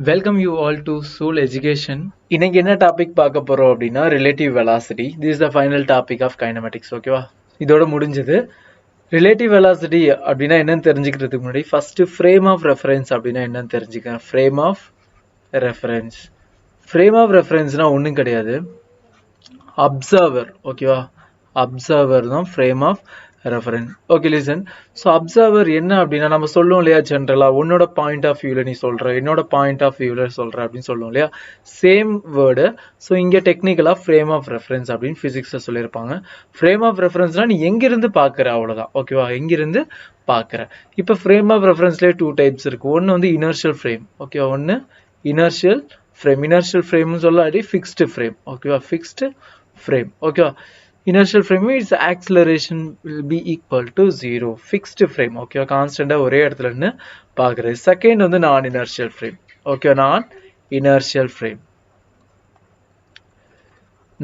Welcome you all to Soul Education. இன்னைக்கு என்ன topic பார்க்க போறோம் அப்படின்னா relative velocity. This is the final topic of kinematics. ஓகேவா? இதோட முடிஞ்சது. ரிலேட்டிவ் வெலாசிட்டி அப்படின்னா என்னன்னு தெரிஞ்சுக்கிறதுக்கு முன்னாடி ஃபர்ஸ்ட் ஃப்ரேம் ஆஃப் ரெஃபரன்ஸ் அப்படின்னா என்னன்னு தெரிஞ்சுக்கிறேன். Frame of reference. Frame of ரெஃபரன்ஸ்னா ஒன்றும் கிடையாது. அப்சர்வர். ஓகேவா? அப்சர்வர் தான் frame of reference. Okay listen. So observer என்ன அப்படின்னா நம்ம சொல்லுவோம் இல்லையா ஜென்ரலா உன்னோட பாயிண்ட் ஆஃப் வியூல நீ சொல்ற என்னோட பாயிண்ட் ஆஃப் வியூல சொல்ற அப்படின்னு சொல்லுவோம் இல்லையா சேம் வேர்டு. ஸோ இங்க டெக்னிக்கலா ஃப்ரேம் ஆஃப் ரெஃபரன்ஸ் அப்படின்னு பிசிக்ஸ்ல சொல்லியிருப்பாங்க. ஃப்ரேம் ஆஃப் ரெஃபரன்ஸ்னா நீ எங்கிருந்து பாக்குற அவ்வளவுதான். ஓகேவா? எங்கிருந்து பாக்குற. இப்போ ஃப்ரேம் ஆஃப் ரெஃபரன்ஸ்லேயே 2 டைப்ஸ் இருக்கு. ஒன்னு வந்து இனர்ஷியல் ஃப்ரேம். ஓகேவா? ஒன்னு இனர்ஷியல் ஃப்ரேம். இனர்ஷியல் ஃப்ரேம்னு சொல்லாடி ஃபிக்ஸ்டு ஃப்ரேம். ஓகேவா? Fixed frame. ஓகேவா? Inertial frame its acceleration will be equal to 0. Fixed frame. Okay, constant ஒரே இடத்துல நின்னு பார்க்கிறது. செகண்ட் வந்து நான் இனர்ஷியல் ஃப்ரேம். ஓகே, நான் இனர்ஷியல் ஃப்ரேம்.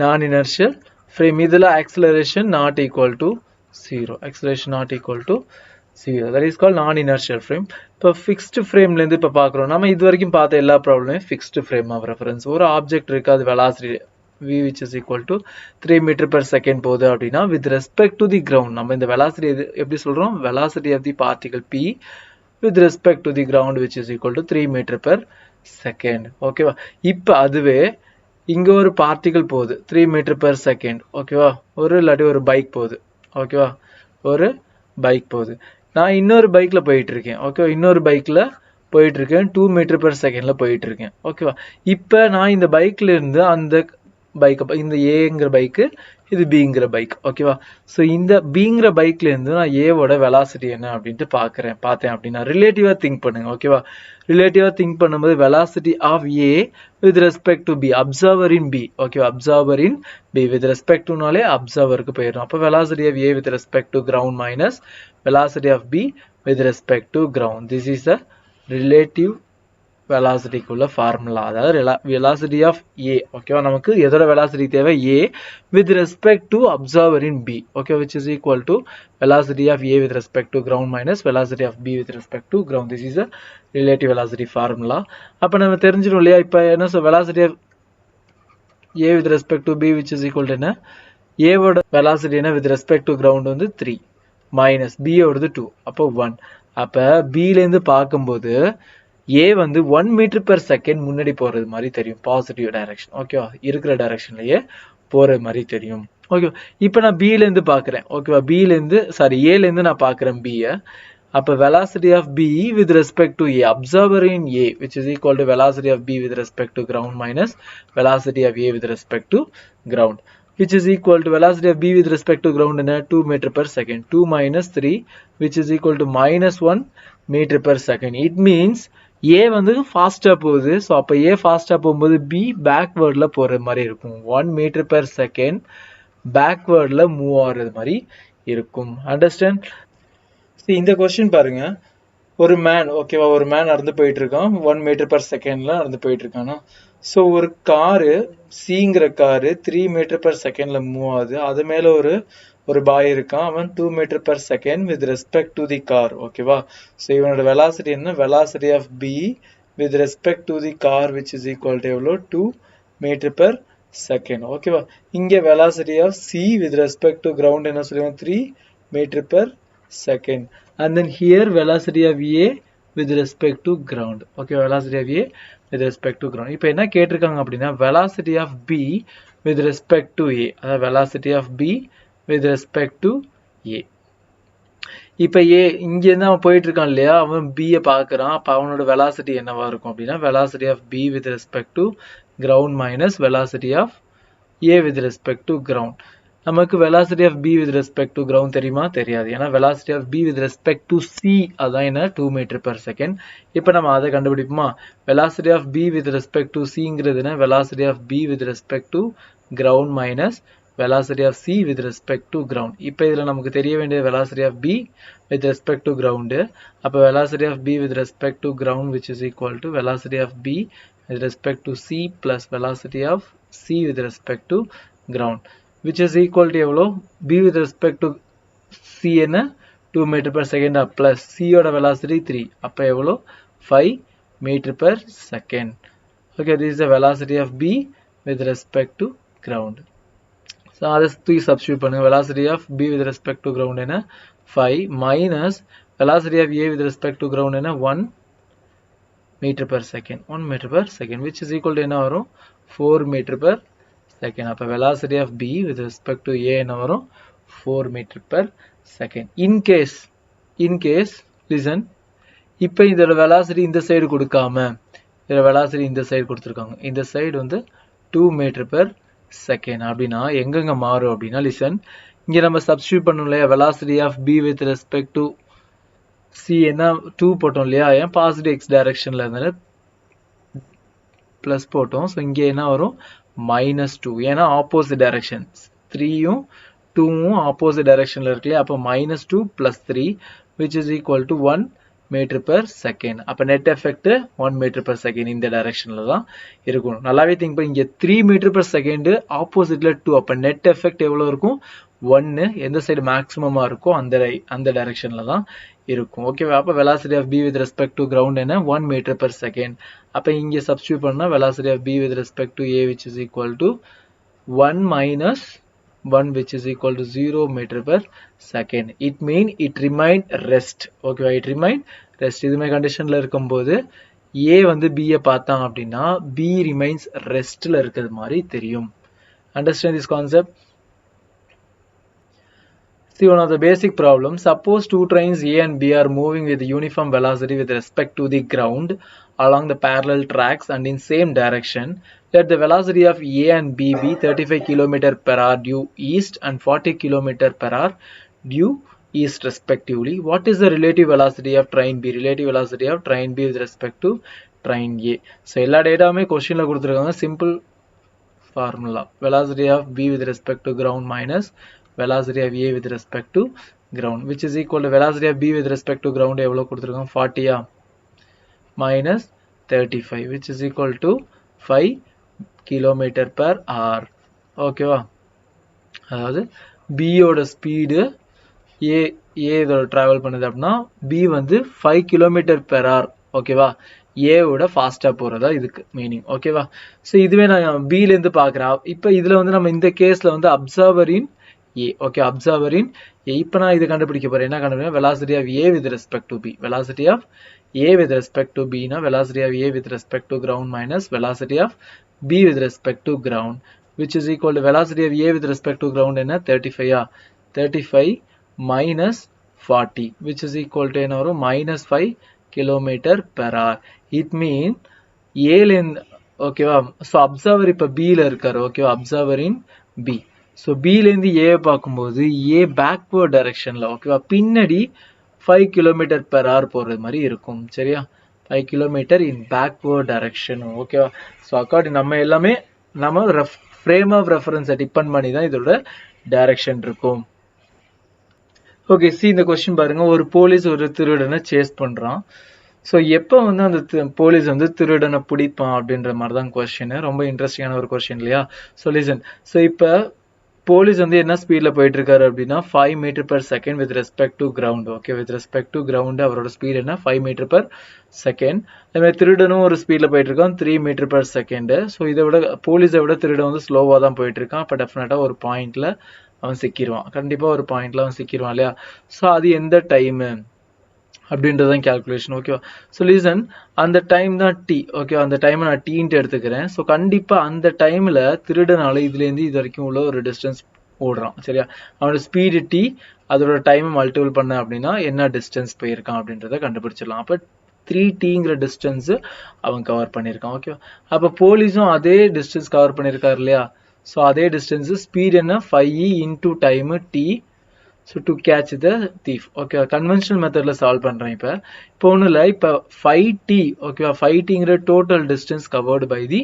நான் இனர்ஷியல் ஃப்ரேம் இதுல acceleration not equal to 0. Acceleration not equal to 0. That is called non inertial frame. இப்போ fixed frameல இருந்து இப்ப பார்க்கிறோம். நம்ம இது வரைக்கும் பார்த்த எல்லா ப்ராப்ளமும் fixed frame of reference. ஒரு ஆப்ஜெக்ட் இருக்கு, அது velocity v which is equal to 3 meter per second போகுது அப்படின்னா with respect to the ground நம்ம இந்த velocity எப்படி சொல்றோம், velocity of the particle p with respect to the ground which is equal to 3 meter per second. ஓகேவா? இப்போ அதுவே இங்க ஒரு பார்ட்டிகல் போகுது 3 meter per second. ஓகேவா? ஒரு இல்லாட்டி ஒரு பைக் போகுது. ஓகேவா? ஒரு பைக் போகுது. நான் இன்னொரு பைக்ல போயிட்டு இருக்கேன். ஓகே, இன்னொரு பைக்ல போயிட்டு இருக்கேன் 2 meter per secondல போயிட்டு இருக்கேன். ஓகேவா? இப்போ நான் இந்த பைக்ல இருந்து அந்த பைக், இந்த ஏங்கிற பைக்கு, இது பிங்கிற பைக். ஓகேவா? ஸோ இந்த பிங்கிற பைக்ல இருந்து நான் ஏவோட வெலாசிட்டி என்ன அப்படின்ட்டு பார்த்தேன் அப்படின்னா ரிலேட்டிவா திங்க் பண்ணுங்க. ஓகேவா? ரிலேட்டிவா திங்க் பண்ணும்போது velocity of A with respect to B, observer in B. ஓகேவா? Observer in B with respect டுனாலே அப்சர்வருக்கு போயிடும். அப்போ velocity of A with respect to ground minus velocity of B with respect to ground. This is a relative வெலாசிட்டிக்குள்ள formula. அதாவது velocity of A. ஓகேவா? நமக்கு எதோட வெலாசிட்டி தேவை, A with respect to observer in B. Okay, which is equal to velocity of A with respect to ground minus velocity of B with respect to ground. This is a relative velocity formula. அப்போ நம்ம தெரிஞ்சிடும் இல்லையா, இப்போ என்ன சொல், velocity of A with respect to B which is equal to என்ன, ஏவோட velocity என்ன வித் ரெஸ்பெக்ட் டு கிரவுண்ட் வந்து 3 மைனஸ் பியோடது 2, அப்போ 1. அப்போ பிலேருந்து பார்க்கும்போது ஏ வந்து 1 meter per second முன்னாடி போறது மாதிரி தெரியும், பாசிட்டிவ் டைரக்ஷன். ஓகேவா? இருக்கிற டைரக்ஷன்லயே போற மாதிரி தெரியும். ஓகே, இப்போ நான் பில இருந்து பாக்குறேன். ஓகேவா? பில இருந்து ஏல இருந்து நான் பாக்குறேன் பிய. அப்ப velocity of b with respect to a, observer in a which is equal to velocity of b with respect to ground minus velocity of a with respect to ground, which is equal to velocity of b with respect to ground in 2 meter per second. 2 minus 3 which is equal to minus 1 meter per second. It means ஏ வந்து ஃபாஸ்டா போகுது. So அப்போ ஏ ஃபாஸ்டா போகும்போது B பேக்வேர்டில் போகிற மாதிரி இருக்கும். 1 meter per second பேக்வேர்டில் move ஆகிறது மாதிரி இருக்கும். அண்டர்ஸ்டாண்ட்? இந்த கொஸ்டின் பாருங்க, ஒரு மேன், ஓகேவா, ஒரு மேன் நடந்து போயிட்டு இருக்கான் 1 meter per secondல நடந்து போயிட்டு இருக்கானா. ஸோ ஒரு காரு, சிங்கிற காரு 3 meter per secondல மூவ் ஆகுது. அது மேல ஒரு பாய் இருக்கான், அவன் 2 meter per second with respect to the car. ஓகேவா? ஸோ இவனோட வெலாசிட்டி என்ன, velocity of B with respect to the car which is equal to எவ்வளோ, 2 meter per second. ஓகேவா? இங்கே velocity of C with respect to ground என்ன சொல்லுவாங்க, 3 meter per second. And then here velocity of a with respect to ground. Okay, velocity of a with respect to ground. இப்போ என்ன கேட்டிருக்காங்க அப்படின்னா velocity of b with respect to a, அதாவது velocity of b with respect to a. இப்போ a இங்க இருந்து அவன் போயிட்டு இருக்கான் இல்லையா, அவன் b பார்க்கறான். அப்ப அவனோட velocity என்னவா இருக்கும் அப்படின்னா velocity of b with respect to ground minus velocity of a with respect to ground. நமக்கு velocity of b with respect to ground தெரியுமா? தெரியாது. ஏன்னா velocity of b with respect to c அதான் என்ன, 2 meter per second. இப்போ நம்ம அதை கண்டுபிடிப்போமா? velocity of b with respect to cங்கிறது என்ன, velocity of b with respect to ground minus velocity of c with respect to ground. இப்போ இதுல நமக்கு தெரிய வேண்டிய velocity of b with respect to ground. அப்போ velocity of b with respect to ground which is equal to velocity of b with respect to c plus velocity of c with respect to ground, which is equal to எவ்வளோ, b with respect to c என்ன 2 meter per second plus c ஓட velocity 3, அப்போ எவ்வளோ 5 meter per second. Okay, this is the velocity of B with respect to ground. So others 3 substitute பண்ணுங்க. Velocity of B with respect to ground என்ன 5 minus velocity of A with respect to ground என்ன 1 meter per second. 1 meter per second, which is equal to என்ன வரும் 4 meter per second. அப்ப velocity of B with respect to A என்ன வரும் 4 meter per second. In case listen, இப்போ இதோட velocity இந்த side கொடுக்காம இதோட velocity இந்த சைடு கொடுத்திருக்காங்க. இந்த சைடு வந்து 2 meter per second அப்படினா எங்கங்க மாறும் அப்படினா listen, இங்க நம்ம சப்ஸ்டிட்யூட் பண்ணோம் இல்லையா velocity of B with respect to C என்ன 2 போட்டோம் இல்லையா, ஏன் பாசிட்டிவ் x டைரக்ஷன்ல இருந்தால பிளஸ் போட்டோம். சோ இங்க என்ன வரும் -2, ஏனா ஆப்போசிட் டைரக்ஷன் 3யும் 2ம் ஆப்போசிட் டைரக்ஷன்ல இருக்குல, அப்ப -2 + 3 which is equal to 1 meter per second. அப்ப net effect 1 meter per second இந்த டைரக்ஷன்ல தான் இருக்கும். நல்லாவே திங்க் பண்ணி, இங்க 3 meter per second ஆப்போசிட்ல 2, அப்ப net effect எவ்வளவு இருக்கும் 1, எந்த சைடு மேக்ஸிமமா இருக்கோ அந்த டைரக்ஷன்ல தான் இருக்கும். ஓகேவா? அப்ப velocity of B with respect to ground என்ன 1 meter per second. அப்ப இங்க சப்ஸ்டிட்யூட் பண்ணா velocity of B with respect to A which is equal to 1 minus 1 which is equal to 0 meter per second. It mean it remain rest. Okay, it remain rest. இதுமே கண்டிஷன்ல இருக்கும்போது A வந்து B ய பார்த்தாங்க அப்படினா B remains restல இருக்கிறது மாதிரி தெரியும். Understand this concept? See one of the basic problems. Suppose two trains A and B are moving with uniform velocity with respect to the ground along the parallel tracks and in same direction. Let the velocity of A and B be 35 km per hour due east and 40 km per hour due east respectively. What is the relative velocity of train B? Relative velocity of train B with respect to train A. So எல்லா டேட்டாவுமே क्वेश्चनல கொடுத்திருக்காங்க. Simple formula. Velocity of B with respect to ground minus velocity of A with respect to ground, which is equal to velocity of B with respect to ground எவ்வளவு கொடுத்திருக்காங்க 40 minus 35 which is equal to 5 km per hour. ஓகேவா? அதாவது B ஓட speed A இதோட travel பண்ணுது அப்படினா B வந்து 5 km per hour. ஓகேவா? A ஓட ஃபாஸ்டா போறதா இதுக்கு மீனிங். ஓகேவா? சோ இதுவே நான் B ல இருந்து பார்க்கறேன். இப்போ இதுல வந்து நம்ம இந்த கேஸ்ல வந்து observer in A. Okay, observer in A. இப்போ நான் இது கண்டுபிடிக்க போறேன். என்ன கண்டுபிடிக்கிறேன்? velocity of A with respect to B. Velocity of A with respect to B na velocity of A with respect to ground minus velocity of B with respect to ground, which is equal to velocity of A with respect to ground என்ன 35 35 minus 40 which is equal to என்ன வரும் -5 km per hour. It mean A ல ஓகேவா? So observer இப்ப B ல இருக்காரு. ஓகேவா? observer in B. So B ல இருந்து A பாக்கும்போது A backward directionல ஓகேவா பின்னாடி 5 km per hour போறது மாதிரி இருக்கும். சரியா? 5 km in backward direction. ஓகேவா? சோ அக்கார்டிங் நம்ம எல்லாமே நம்ம frame of reference டிபெண்ட் பண்ணி தான் இதோட டைரக்ஷன் இருக்கும். ஓகே, see இந்த क्वेश्चन பாருங்க. ஒரு போலீஸ் ஒரு திருடனை சேஸ் பண்றான். சோ எப்ப வந்து அந்த போலீஸ் வந்து திருடனை பிடிப்பான் அப்படின்ற மாதிரி தான் क्वेश्चन. ரொம்ப இன்ட்ரஸ்டிங்கான ஒரு क्वेश्चन இல்லையா? So listen. சோ இப்போ போலீஸ் வந்து என்ன ஸ்பீட்ல போயிட்டு இருக்காரு அப்படின்னா 5 metre per second with respect to ground. ஓகே, with respect to ground அவரோட ஸ்பீட் என்ன 5 மீட்டர் per second. அதே திருடனும் ஒரு ஸ்பீட்ல போயிட்டு இருக்கான் 3 மீட்டர் per second. ஸோ இதை விட போலீஸை விட திருடன் வந்து ஸ்லோவா தான் போயிட்டு இருக்கான். அப்ப டெஃபினட்டா ஒரு பாயிண்ட்ல அவன் சிக்கிடுவான். கண்டிப்பா ஒரு பாயிண்ட்ல அவன் சிக்கிடுவான் இல்லையா? ஸோ அது எந்த டைம் அப்படின்றதான் கால்குலேஷன். ஓகேவா? ஸோ லீசன், அந்த டைம் தான் டி. ஓகே, அந்த டைம் நான் டீன்ட்டு எடுத்துக்கிறேன். ஸோ கண்டிப்பா அந்த டைம்ல திருடனால இதுல இருந்து இது வரைக்கும் உள்ள ஒரு டிஸ்டன்ஸ் ஓடுறான். சரியா? அவனோட ஸ்பீடு டி, அதோட டைம் மல்டிபிள் பண்ண அப்படின்னா என்ன டிஸ்டன்ஸ் போயிருக்கான் அப்படின்றத கண்டுபிடிச்சிடலாம். அப்ப 3Tங்கிற டிஸ்டன்ஸ் அவன் கவர் பண்ணியிருக்கான். ஓகேவா? அப்ப போலீஸும் அதே டிஸ்டன்ஸ் கவர் பண்ணியிருக்காரு இல்லையா? ஸோ அதே டிஸ்டன்ஸ் ஸ்பீட் என்ன 5e into time T. So to catch the thief. Okay, conventional method la solve பண்றேன். இப்போ ஒண்ணும் இல்ல. இப்போ 5t. ஓகேவா? 5tங்கிற total distance covered by the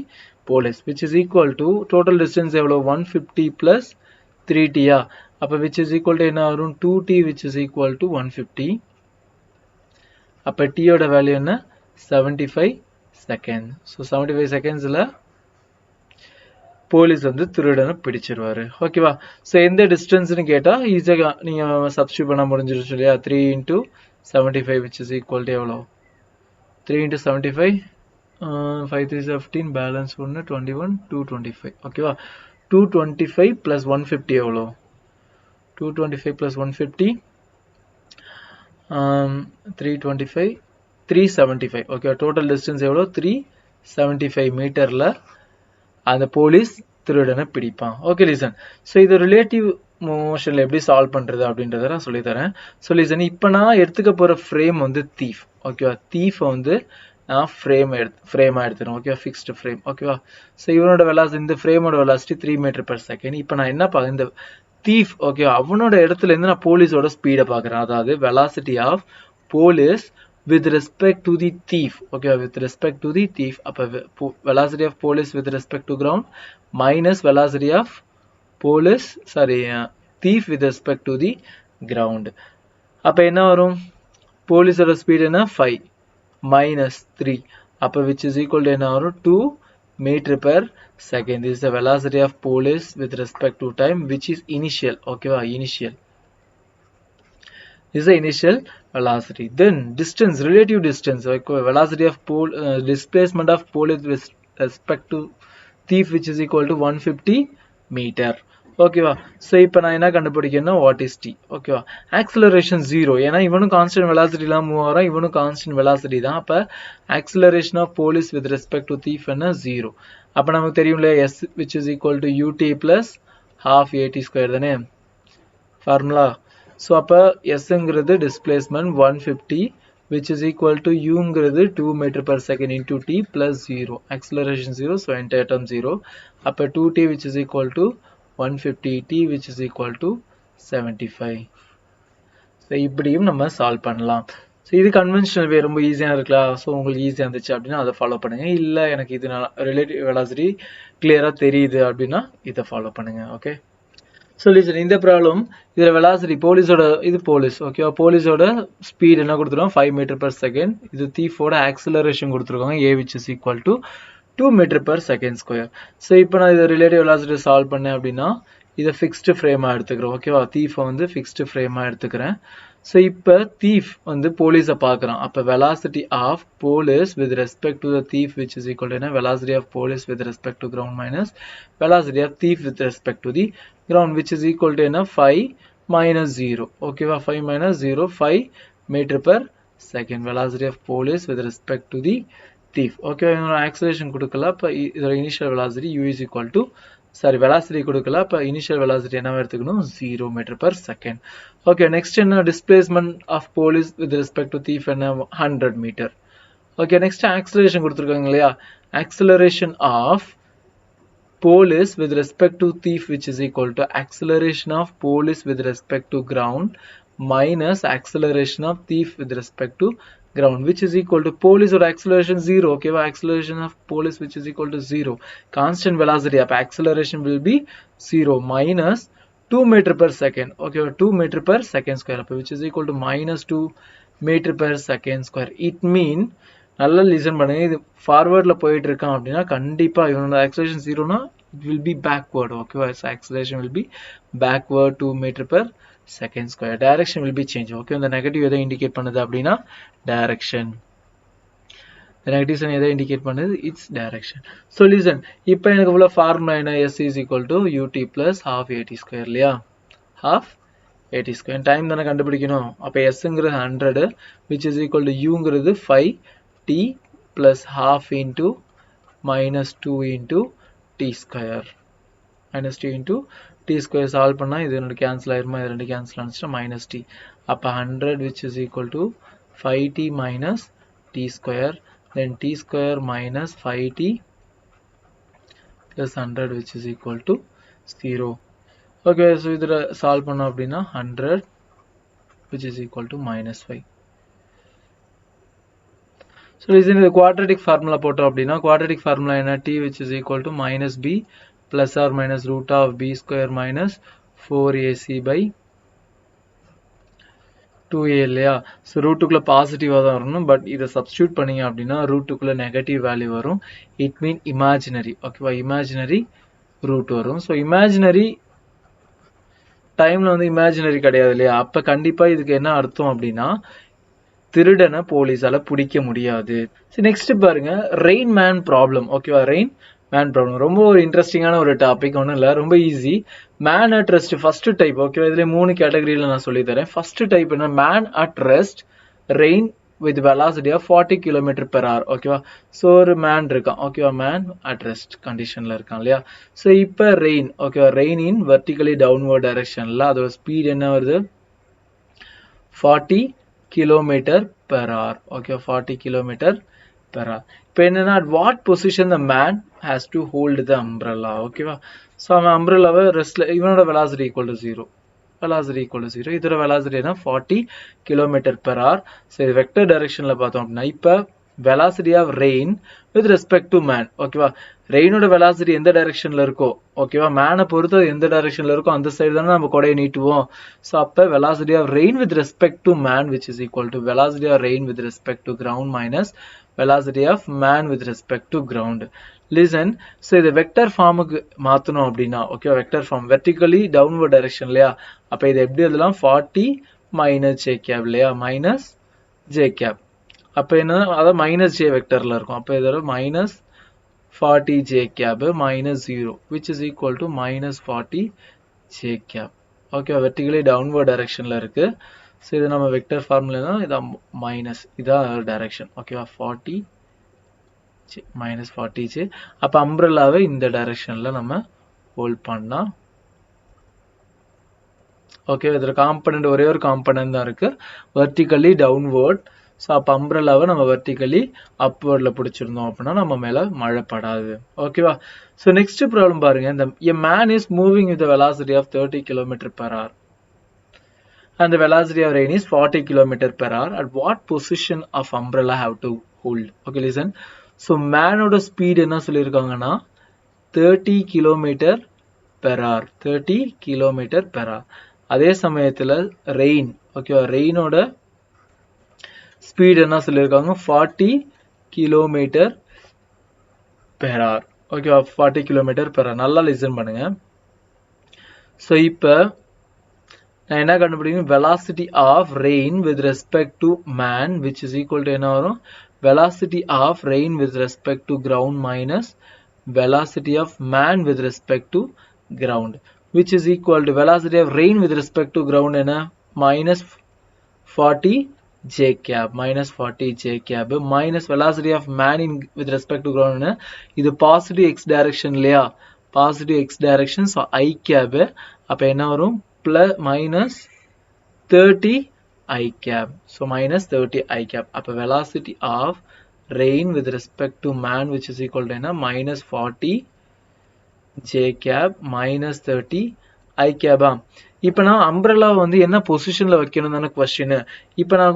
police which is equal to total distance எவ்வளவு 150 plus 3t. அப்ப which is equal to என்ன வரும் 2t which is equal to 150. அப்ப t ஓட வேல்யூ என்ன 75 seconds. So 75 secondsல போலீஸ் வந்து திருடனை பிடிச்சிருவாரு. ஓகேவா? சோ எந்த டிஸ்டன்ஸ்னு கேட்டா ஈஸியா நீங்க சப்ஸ்டிட்யூட் பண்ண முடிஞ்சிருச்சு இல்லையா? 3 into 75 which is equal to எவ்வளவு 3 into 75, 5 3 15, balance 1 21, 225. ஓகேவா? 225 plus 150 எவ்வளோ? 225 plus 150, 325, 375. ஓகே, டோட்டல் டிஸ்டன்ஸ் எவ்வளோ? 375 மீட்டர்ல அந்த போலீஸ் திருடனை பிடிப்பான். Okay listen. ஸோ இது ரிலேட்டிவ் மோஷனில் எப்படி சால்வ் பண்ணுறது அப்படின்றத நான் சொல்லித்தரேன். ஸோ லிசன், இப்போ நான் எடுத்துக்க போகிற ஃப்ரேம் வந்து தீஃப். ஓகேவா? தீஃபை வந்து நான் ஃப்ரேமாக எடுத்துறேன். ஓகேவா? Fixed frame. ஓகேவா? ஸோ இவனோட வெலாசிட்டி, இந்த ஃப்ரேமோட வெலாசிட்டி 3 மீட்டர் per செகண்ட். இப்போ நான் என்ன பார்க்குறேன், இந்த தீஃப் ஓகேவா அவனோட இடத்துல இருந்து நான் போலீஸோட ஸ்பீடை பார்க்குறேன். அதாவது velocity of police with respect to the thief. Okay, with respect to the thief, velocity of police with respect to ground minus velocity of police thief with respect to the ground. அப்ப என்ன வரும்? போலீஸோட speed என்ன? 5 minus 3, அப்ப which is equal to என்ன வரும்? 2 meter per second. This is the velocity of police with respect to time, which is initial. Okay, initial. This is the initial velocity. Then distance, relative distance, velocity of displacement of police with respect to thief, which is equal to 150 meter. ஓகேவா? So இப்போ நான் என்ன கண்டுபிடிக்கணும்? What is T? ஓகேவா? Acceleration 0, ஏன்னா இவனும் constant வெலாசிட்டிலாம் move ஆகிறான், இவனும் கான்ஸ்டன்ட் வெலாசிட்டி தான். அப்போ acceleration of police with respect to thief என்ன? 0. அப்போ நமக்கு தெரியும் இல்லையா, S which is equal to U T plus half at square தானே ஃபார்முலா. ஸோ அப்போ எஸ்ங்கிறது displacement 150, which is equal to uங்கிறது 2 meter per second into t plus 0. Acceleration 0, so entire term 0. அப்போ 2t which is equal to 150, t which is equal to 75. So இப்படியும் நம்ம solve பண்ணலாம். So இது கன்வென்ஷனல் வே, ரொம்ப ஈஸியாக இருக்கலாம். ஸோ உங்களுக்கு ஈஸியாக இருந்துச்சு அப்படின்னா அதை ஃபாலோ பண்ணுங்க. இல்லை எனக்கு இது ரிலேட்டிவ் வெலாசிட்டி கிளியராக தெரியுது அப்படின்னா இதை ஃபாலோ பண்ணுங்க. ஓகே, சொல்லிச்சு இந்த ப்ராப்ளம். இதில் வெலாசிட்டி போலீஸோட, இது போலீஸ் ஓகேவா, போலீஸோட ஸ்பீட் என்ன கொடுத்துருக்கோம்? 5 meter per second. இது தீஃபோட ஆக்சிலரேஷன் கொடுத்துருக்காங்க, a which is equal to 2 meter per second square. So இப்போ நான் இதை ரிலேட்டிவ் வெலாசிட்டி சால்வ் பண்ணேன் அப்படின்னா இதை ஃபிக்ஸ்டு ஃப்ரேமாக எடுத்துக்கிறோம். ஓகேவா? தீஃபை வந்து ஃபிக்ஸ்டு ஃப்ரேமாக எடுத்துக்கிறேன். ஸோ இப்போ தீஃப் வந்து போலீஸை பார்க்குறான். அப்போ velocity of police with respect to the thief which is equal to என்ன? Velocity of police with respect to ground minus velocity of thief with respect to the ground, which is equal to என்ன? 5 minus 0. ஓகேவா? 5 minus 0, 5 meter per second. velocity of police with respect to the thief. ஓகேவா? இதோட acceleration கொடுக்கல. அப்போ இதோட initial velocity u is equal to, velocity கொடுக்கல. அப்போ initial velocity என்ன எடுத்துக்கணும்? 0 meter per second. ஓகே, நெக்ஸ்ட் என்ன? Displacement of police with respect to thief என்ன? 100 மீட்டர். ஓகே, நெக்ஸ்ட் ஆக்சிலரேஷன் கொடுத்துருக்காங்க இல்லையா? Acceleration of police with respect to thief which is equal to acceleration of police with respect to ground minus acceleration of thief with respect to ground, which is equal to police or acceleration 0. Okay, acceleration of police which is equal to 0, constant velocity of acceleration will be 0 minus 2 meter per second. Okay, 2 meter per second square, which is equal to minus 2 meter per second square. It mean, நல்லா listen பண்ணுங்க, இது ஃபார்வர்டில் போயிட்டு இருக்கான் அப்படின்னா கண்டிப்பாக இவனோட acceleration 0னா it will be backward. Okay, so acceleration will be backward 2 meter per second square. Direction will be changed. Okay, the negative எதை indicate பண்ணுது அப்படின்னா direction. The negative sign எதை indicate பண்ணுது? Its direction. So listen, இப்போ எனக்கு உள்ள formula என்ன? S is equal to ut plus half at square இல்லையா? half at square. டைம் தானே கண்டுபிடிக்கணும். அப்போ Sங்கிறது 100, which is equal to uங்கிறது 5t plus half into minus 2 into t square, minus 2 into t square. Solve பண்ணா இது என்னோட cancel ஆயிருமா? இது ரெண்டு கேன்சல் ஆனிச்சுன்னா minus t. அப்போ 100 which is equal to 5t minus t square, then t square minus 5t plus 100 which is equal to 0. Okay, so இதில் solve பண்ணோம் அப்படின்னா 100 which is equal to minus 5. So இது quadratic formula போட்டோம் அப்படின்னா quadratic formula என்ன? t which is equal to minus b plus or minus root of b square minus 4ac by 2a இல்லையா? So ரூட்டுக்குள்ளே பாசிட்டிவாக தான் வரணும், பட் இதை சப்ஸ்டியூட் பண்ணிங்க அப்படின்னா ரூட்டுக்குள்ளே நெகட்டிவ் வேல்யூ வரும். It mean imaginary. ஓகேவா? இமேஜினரி ரூட் வரும். ஸோ இமேஜினரி டைமில் வந்து இமேஜினரி கிடையாது இல்லையா? அப்போ கண்டிப்பாக இதுக்கு என்ன அர்த்தம் அப்படின்னா திருடனை போலீஸால பிடிக்க முடியாது. நெக்ஸ்ட் பாருங்க ரெயின் மேன் ப்ராப்ளம். ஓகேவா, ரெயின் மேன் ப்ராப்ளம் ரொம்ப ஒரு இன்ட்ரெஸ்டிங்கான ஒரு டாபிக். ஒன்றும் இல்லை, ரொம்ப easy. Man at rest first type. ஓகேவா, இதுல 3 கேட்டகரியில நான் சொல்லி தரேன். ஃபர்ஸ்ட் டைப் என்ன, man at rest rain with velocity of 40 km/h. ஓகேவா, ஸோ ஒரு மேன் இருக்கான். ஓகேவா, மேன் அட் ரெஸ்ட் கண்டிஷன்ல இருக்கான் இல்லையா. ஸோ இப்போ ரெயின். ஓகேவா, ரெயின் இன் வெர்டிகலி டவுன்வர்ட் டைரக்ஷன்ல அதோட ஸ்பீட் என்ன வருது, 40 km/h. ஓகேவா, 40 km/h. இப்போ என்னன்னா, at what position the man has to hold the umbrella. ஓகேவா, ஸோ அவன் அம்ப்ரெல்லாவை ரெஸ்ட்ல, இவனோட velocity equal to 0. velocity equal to 0. இதோட velocity என்ன, 40 km/h. ஸோ இது வெக்டர் டைரக்ஷன்ல பார்த்தோம் அப்படின்னா, இப்போ velocity of rain with respect to man. ஓகேவா, ரெயினோட velocity எந்த டைரக்ஷன்ல இருக்கோ, ஓகேவா, மேனை பொறுத்து எந்த டைரக்ஷன்ல இருக்கோ அந்த சைடு தானே நம்ம கொடையை நீட்டுவோம். ஸோ அப்போ velocity of rain with respect to man which is equal to velocity of rain with respect to ground minus velocity of man with respect to ground. Listen. So இது வெக்டர் ஃபார்முக்கு மாற்றணும் அப்படின்னா, okay, vector form vertically downward direction இல்லையா. அப்போ இது எப்படி எழுதலாம், 40 - j cap இல்லையா, மைனஸ் ஜே கேப். அப்போ என்ன, அதாவது மைனஸ் ஜே வெக்டர்ல இருக்கும். அப்போ இதோட minus 40 j cap minus 0 which is equal to minus 40 j cap. Okay, vertically downward டைரக்ஷன்ல இருக்கு. ஸோ இது நம்ம வெக்டர் ஃபார்முலா இதான் மைனஸ், இதான் டைரக்ஷன். ஓகேவா, 40 மைனஸ் 40 j. அப்போ அம்ப்ரெல்லாவை இந்த டைரக்ஷன்ல நம்ம ஹோல்ட் பண்ணா. ஓகே, இதில் காம்பனண்ட் ஒரே ஒரு காம்பனண்ட் தான் இருக்கு, வெர்டிகலி டவுன்வர்ட். ஸோ அப்போ அம்ப்ரெல்லாவை நம்ம வெர்டிகலி அப்வர்டில் பிடிச்சிருந்தோம் அப்படின்னா நம்ம மேலே மழை படாது. ஓகேவா. ஸோ நெக்ஸ்ட் ப்ராப்ளம் பாருங்க, இந்த a man is moving with a velocity of 30 km/h and the velocity of rain is 40 km/h. At what position of umbrella have to hold? Okay, listen. So மேனோட speed என்ன சொல்லியிருக்காங்கன்னா 30 km/h, 30 km/h. அதே சமயத்தில் rain, ஓகேவா, ரெயினோட speed என்ன சொல்லியிருக்காங்க, 40 km/h. ஓகேவா, 40 km/h. நல்லா லிசன் பண்ணுங்க. ஸோ இப்போ நான் என்ன கண்டுபிடிக்கணும், velocity of rain with respect to man which is equal to என்ன வரும், velocity of rain with respect to ground minus velocity of man with respect to ground which is equal to velocity of rain with respect to ground என்ன, minus 40 j cap, minus 40 j cap minus velocity of man in with respect to ground என்ன, இது positive x direction இல்லையா, positive x direction. so I cap அப்போ என்ன வரும், plus minus 30 I cap. so minus 30 I cap. அப்போ velocity of rain with respect to man which is equal to என்ன, minus 40 j cap minus 30 I cap. இப்போ நான் umbrella வந்து என்ன பொசிஷன்ல வைக்கணும் தானே கொஸ்டின். இப்போ நான்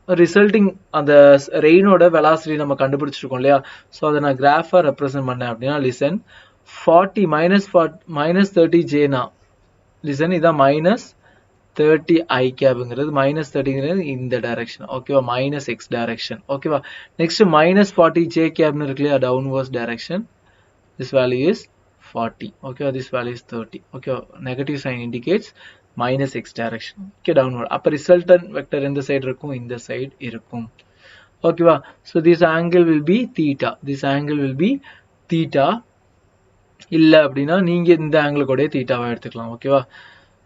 ரிசல்ட்டிங் அந்த ரெயினோட வெலாசிட்டி நம்ம கண்டுபிடிச்சிருக்கோம் இல்லையா. ஸோ அதை நான் கிராஃபா ரெப்ரசென்ட் பண்ணேன் அப்படின்னா, லிசன், 40 minus 30 ஜேனா, லிசன், இதான் minus 30 I கேப்ங்கிறது, minus 30ங்கிறது இந்த டைரக்ஷன். ஓகேவா, மைனஸ் எக்ஸ் டைரக்ஷன். ஓகேவா, நெக்ஸ்ட் minus 40 ஜே கேப்னு இருக்கு இல்லையா, downwards direction. This value is 40. ஓகேவா, திஸ் வேல்யூ இஸ் 30. ஓகேவா, negative sign indicates minus x direction. Okay, downward. அப்போ ரிசல்டன்ட் வெக்டர் எந்த சைடு இருக்கும், இந்த சைடு இருக்கும். ஓகேவா. So this angle will be theta, this angle will be theta. இல்லை அப்படின்னா நீங்க இந்த ஆங்கிள் கூட தீட்டாவா எடுத்துக்கலாம். ஓகேவா.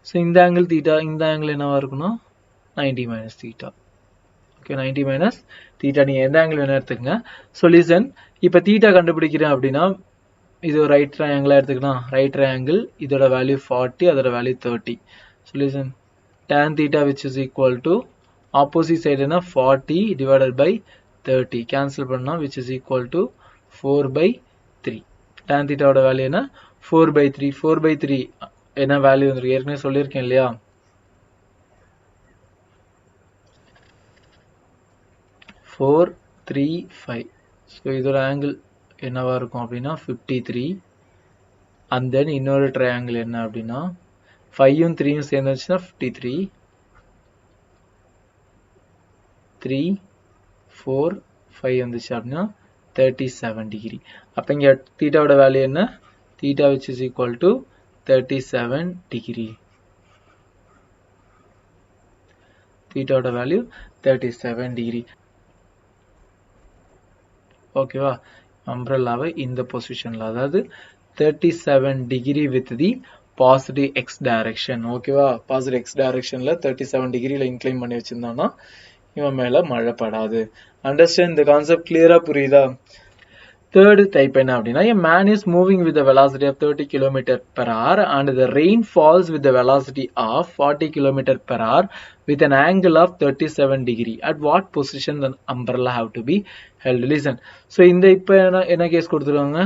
ஸோ இந்த ஆங்கிள் தீட்டா, இந்த ஆங்கிள் என்னவா இருக்குன்னா 90 minus theta. Okay, 90 minus theta. நீங்க எந்த ஆங்கிள் வேணா எடுத்துக்கங்க. ஸோ லிசன், இப்போ தீட்டா கண்டுபிடிக்கிறேன் அப்படின்னா இது ஒரு ரைட் ட்ரையாங்கிளா எடுத்துக்கலாம். ரைட் ட்ரையாங்கிள், இதோட வேல்யூ 40, அதோட value 30. So listen, tan theta which is equal to opposite side என்ன, 40 divided by 30 cancel பண்ணா which is equal to 4/3. tan theta ஓட வேல்யூ என்ன, 4/3. 4/3 என்ன வேல்யூ வந்து ஏற்கனவே சொல்லியிருக்கேன் இல்லையா. Four, 3, 5. ஸோ இதோட ஆங்கிள் என்னவா இருக்கும் அப்படின்னா 53. அண்ட் தென் இன்னொரு ட்ரையாங்கிள் என்ன அப்படின்னா 5ம் 3ம் சேர்ந்துச்சுன்னா 53. 3, 4, 5 வந்துச்சு அப்படின்னா 37 டிகிரி. அப்போ இங்கே தீட்டாவோட வேல்யூ என்ன, theta which is equal to 37 degree. தீட்டாவோட வேல்யூ 37 degree. ஓகேவா, அம்ப்ரெல்லாவை இந்த பொசிஷன்ல, அதாவது 37 degree with the positive x direction. ஓகேவா, பாசிட்டிவ் x directionல 37 degreeல இன்க்ளைன் பண்ணி வச்சிருந்தோம்னா இவன் மேல மழை படாது. அண்டர்ஸ்டாண்ட் இந்த கான்செப்ட் கிளியரா புரியுதா? Third type என்ன அப்படின்னா, a man is moving with the velocity of 30 km per hour and the rain falls with the velocity of 40 km per hour with an angle of 37 degree. At what position the umbrella have to be held? Listen. So இந்த இப்போ என்ன case கொடுத்துருவாங்க,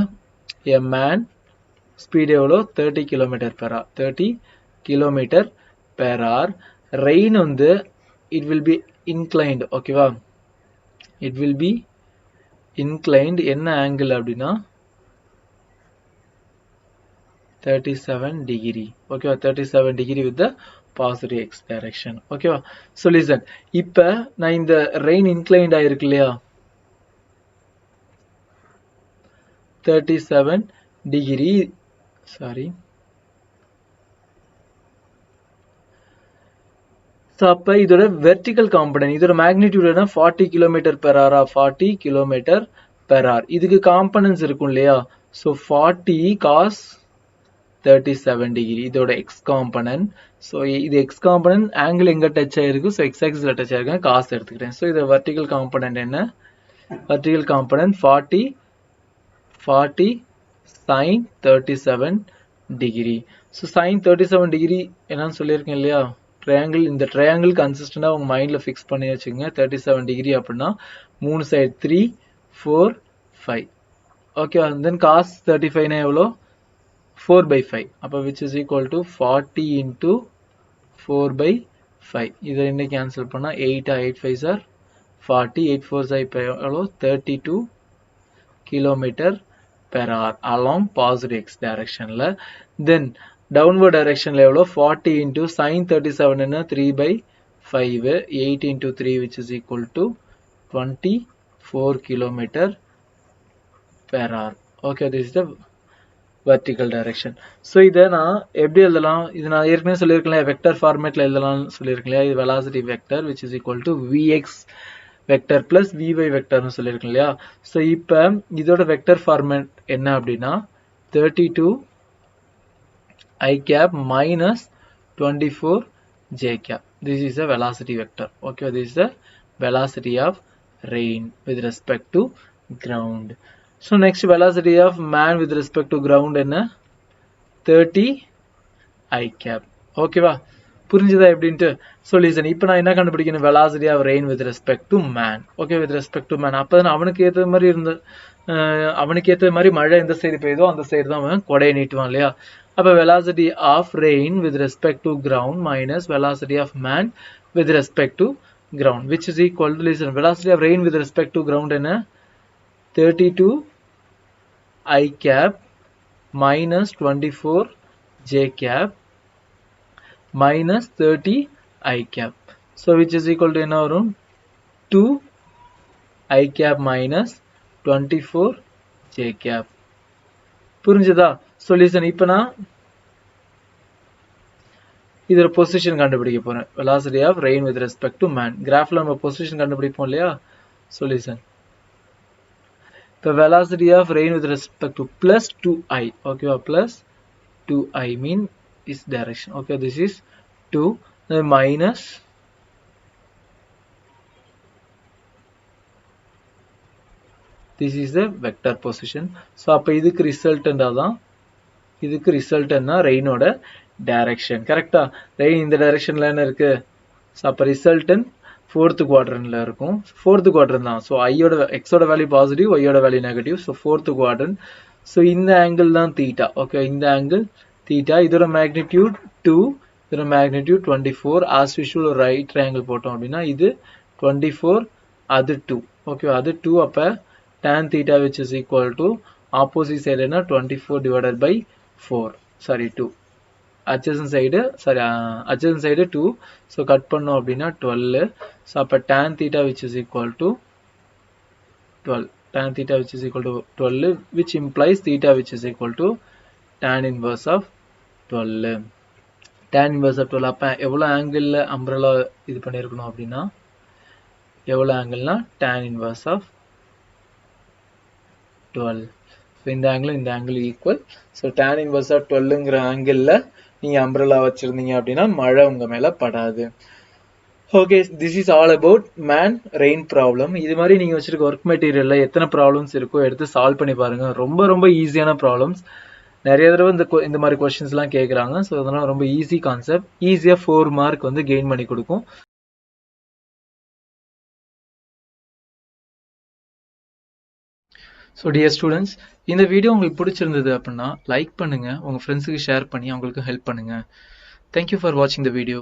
a man speed எவ்வளோ 30 km per hour, 30 km per hour, rain வந்து it will be inclined. ஓகேவா, it will be inclined. என்ன angle அப்படின்னா 37 degree. ஓகேவா, 37 degree with the positive x direction. ஓகேவா, so listen, இப்போ நான் இந்த rain inclined ஆயிருக்கு இல்லையா, 37 degree, sorry. So அப்போ இதோட வெர்டிக்கல் காம்பனன்ட், இதோட மேக்னிடியூட் என்ன, 40 km per hour, 40 km per hour. இதுக்கு காம்பனன்ட்ஸ் இருக்கும் இல்லையா, ஸோ 40 cos 37 degree இதோட எக்ஸ் காம்பனன்ட். ஸோ இது எக்ஸ் காம்பனன்ட், ஆங்கிள் எங்கே டச் ஆகிருக்கு, ஸோ எக்ஸ் ஆக்சிஸ்ல டச் ஆகிருக்கேன், காசு எடுத்துக்கிறேன். ஸோ இது வெர்டிக்கல் காம்பனன்ட் என்ன, vertical component 40 sin 37 degree. So sin 37 degree என்னன்னு சொல்லியிருக்கேன் இல்லையா, ட்ரையாங்கிள். இந்த ட்ரையாங்கிள் கன்சிஸ்டண்டாக உங்கள் மைண்டில் ஃபிக்ஸ் பண்ணி வச்சுக்கோங்க. 37 degree அப்படின்னா 3 சைடு 3 4 5. ஓகே, தென் காஸ் 35னா எவ்வளோ, 4/5. அப்போ which is equal to 40 into 4/5. இதை இன்னைக்கு கேன்சல் பண்ணால் 8 8 5 சார் 40, 8 4 சார் இப்போ எவ்வளோ 32 km per hour along positive x directionல. தென் downward directionல எவ்வளோ 40 into sin 37 என்ன 3/5, 8 into 3 which is equal to 24 km per hour. Okay, this is the vertical direction. So இதை நான் எப்படி எழுதலாம், இது நான் ஏற்கனவே சொல்லியிருக்கேன், வெக்டர் ஃபார்மேட்ல எழுதலாம்னு சொல்லியிருக்கேன். இது velocity vector which is equal to vx vector plus vy vectorனு சொல்லியிருக்கேன் இல்லையா. ஸோ இப்போ இதோட வெக்டர் ஃபார்மேட் என்ன அப்படின்னா 32 I cap minus 24 j cap. This is a velocity vector. Okay, this is the velocity of rain with respect to ground. So next velocity of man with respect to ground என்ன 30 I cap. Okay வா, புரிஞ்சுதா எப்படின்ட்டு. So listen, இப்போ நான் என்ன கண்டுபிடிக்கணும், velocity of rain with respect to man. Okay, with respect to man. அப்போ தான் அவனுக்கு ஏற்ற மாதிரி அவனுக்கு ஏற்ற மாதிரி மழை எந்த சைடு பெய்யுதோ அந்த சைடு தான் அவன் கொடையை நீட்டுவான் இல்லையா. அப்போ velocity of rain with respect to ground minus velocity of man with respect to ground which is equal to, listen, velocity of rain with respect to ground என்ன 32 I cap minus 24 j cap minus 30 I cap. So which is equal to என்ன வரும் 2 I cap minus 24 j cap. புரிஞ்சுதா? Solution இப்போ நான் இதோட position கண்டுபிடிக்க போறேன், velocity of rain with respect to man. கிராஃப்ல நம்ம பொசிஷன் கண்டுபிடிப்போம் இல்லையா. சொல்யூஷன் இப்போ velocity of rain with respect to plus 2i. ஓகேவா, plus 2i mean this direction. Okay, this is 2 minus this is the vector position. So அப்போ இதுக்கு ரிசல்டண்டா தான், இதுக்கு ரிசல்டன்னா ரெயினோட direction. கரெக்டா, ரெயின் இந்த டைரக்ஷன்ல என்ன இருக்கு, ஸோ அப்போ ரிசல்டன் 4th குவாட்ரண்ட்ல இருக்கும். 4th குவாட்ரண்ட் தான். ஸோ ஐயோட எக்ஸோட வேல்யூ பாசிட்டிவ், ஒய்யோட value negative. So 4th quadrant. So இந்த ஆங்கிள் தான் தீட்டா. ஓகே, இந்த ஆங்கிள் தீட்டா. இதோட மேக்னிடியூட் 2, இதோட மேக்னிடியூட் 24. ஆஸ் யூஷுவல் ஒரு ரைட் ட்ரையாங்கிள் போட்டோம் அப்படின்னா இது 24, அது 2. ஓகே, அது 2. அப்போ tan theta which is equal to opposite side என்ன 24 divided by 4, sorry 2. adjacent side, sorry adjacent side 2. so cut பண்ணோம் அப்படின்னா 12. so அப்ப tan theta which is equal to 12, tan theta which is equal to 12 which implies theta which is equal to tan inverse of 12. tan inverse of 12 அப்ப எவ்வளவு angle umbrella இது பண்ணியிருக்கணும் அப்படின்னா எவ்வளோ ஆங்கிள்னா tan inverse of 12. So இந்த angle equal. So tan inverse of 12ங்கிற ஆங்கிளில் நீங்கள் umbrella வச்சுருந்தீங்க அப்படின்னா மழை உங்கள் மேலே படாது. Okay, this is all about rain problem. இது மாதிரி நீங்கள் வச்சுருக்க ஒர்க் மெட்டீரியலில் எத்தனை ப்ராப்ளம்ஸ் இருக்கோ எடுத்து சால்வ் பண்ணி பாருங்கள். ரொம்ப ரொம்ப ஈஸியான ப்ராப்ளம்ஸ். நிறைய தடவை இந்த மாதிரி கொஸ்டின்ஸ்லாம் கேட்குறாங்க. ஸோ அதெல்லாம் ரொம்ப ஈஸி கான்செப்ட். ஈஸியாக 4 மார்க் வந்து கெயின் பண்ணி கொடுக்கும். ஸோ டியர் ஸ்டூடெண்ட்ஸ், இந்த வீடியோ உங்களுக்கு பிடிச்சிருந்தது அப்படின்னா லைக் பண்ணுங்கள், உங்கள் ஃப்ரெண்ட்ஸுக்கு ஷேர் பண்ணி அவங்களுக்கு ஹெல்ப் பண்ணுங்கள். தேங்க்யூ ஃபார் வாட்சிங் த வீடியோ.